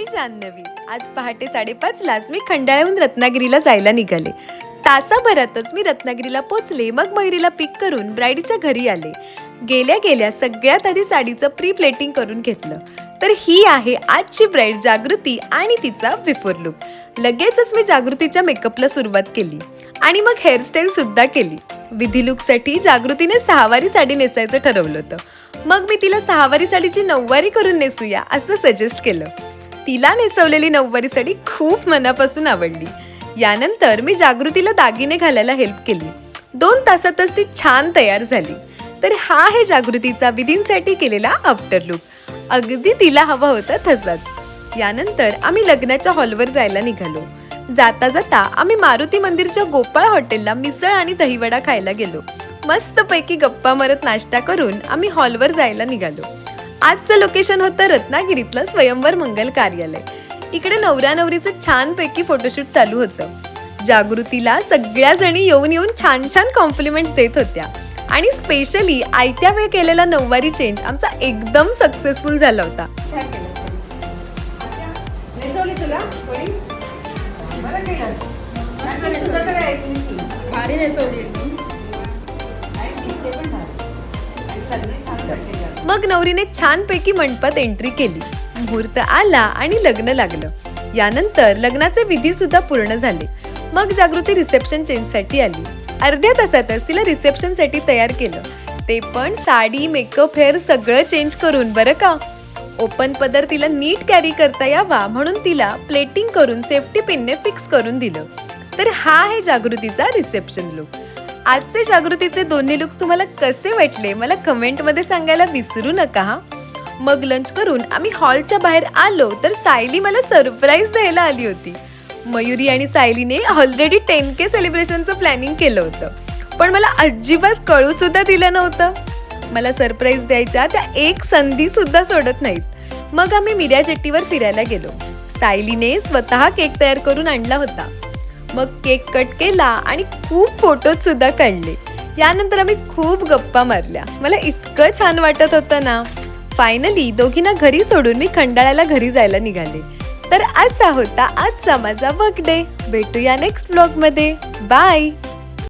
मी जान्हवी. आज पहाटे 5:30लाच मी खंडाळ्याहून रत्नागिरीला जायला निघाले. तासाभरातच मी रत्नागिरीला पोचले. मग मयुरीला पिक करून ब्राईडच्या घरी आले. गेल्या गेल्या सगळ्यात आधी साडीचं प्री प्लेटिंग करून घेतलं. तर ही आहे आजची ब्राईड जागृती आणि तिचा बिफोर लुक. लगेचच मी जागृतीच्या मेकअपला सुरुवात केली आणि मग हेअरस्टाईल सुद्धा केली. विधी लुकसाठी जागृतीने 6वारी साडी नेसायचं ठरवलं होतं. मग मी तिला 6वारी साडीची 9वारी करून नेसूया असं सजेस्ट केलं. तिला नेसवलेली 9वारी साडी खूप मनापासून आवडली. यानंतर मी जागृतीला दागिने घालायला हेल्प केली. 2 तासातच ती छान तयार झाली. तर हा आहे जागृतीचा विधींसाठी केलेला आफ्टर लुक. अगदी तिला हवा होता तसाच. यानंतर आम्ही लग्नाच्या हॉलवर जायला निघालो. जाता जाता आम्ही मारुती मंदिरच्या गोपाळ हॉटेलला मिसळ आणि दहीवडा खायला गेलो. मस्तपैकी गप्पा मारत नाश्ता करून आम्ही हॉलवर जायला निघालो. आजचं लोकेशन होतं रत्नागिरीतलं स्वयंवर मंगल कार्यालय. इकडे नवरा नवरीचं छानपैकी फोटोशूट चालू होतं. जागृतीला सगळ्या जणी येऊन छान छान कॉम्प्लिमेंट्स देत होत्या आणि स्पेशली आयत्या वेळ केलेला 9वारी चेंज आमचा एकदम सक्सेसफुल झाला होता. मग नवरीने छानपैकी मंडपात एंट्री केली. मुहूर्त आला आणि लग्न लागलं. यानंतर लग्नाचे विधी सुद्धा पूर्ण झाले. मग जागृती रिसेप्शन चेंजसाठी आली. अर्ध्या तासातच तिला रिसेप्शनसाठी तयार केलं. ते पण साडी, मेकअप, हेअर सगळं चेंज करून बरं का. ओपन पदर तिला नीट कॅरी करता यावा म्हणून तिला प्लेटिंग करून सेफ्टी पिनने फिक्स करून दिलं. तर हा आहे जागृतीचा रिसेप्शन लुक. आजचे जागृतीचे दोन्ही लुक्स तुम्हाला कसे वाटले मला कमेंटमध्ये सांगायला विसरू नका हा. मग लंच करून आम्ही हॉलच्या बाहेर आलो तर सायली मला सरप्राईज द्यायला आली होती. मयुरी आणि सायलीने ऑलरेडी 10K सेलिब्रेशनचं प्लॅनिंग केलं होतं, पण मला अजिबात कळू सुद्धा दिलं नव्हतं. मला सरप्राईज द्यायच्या त्या एक संधी सुद्धा सोडत नाहीत. मग आम्ही मिऱ्या जेट्टीवर फिरायला गेलो. सायलीने स्वतः केक तयार करून आणला होता. मग केक कट केला आणि खूप फोटोज सुद्धा काढले. यानंतर आम्ही खूप गप्पा मारल्या. मला इतकं छान वाटत होतं ना. फायनली दोघींना घरी सोडून मी खंडाळ्याला घरी जायला निघाले. तर असा होता आजचा माझा वर्क डे. भेटूया नेक्स्ट ब्लॉगमध्ये. बाय.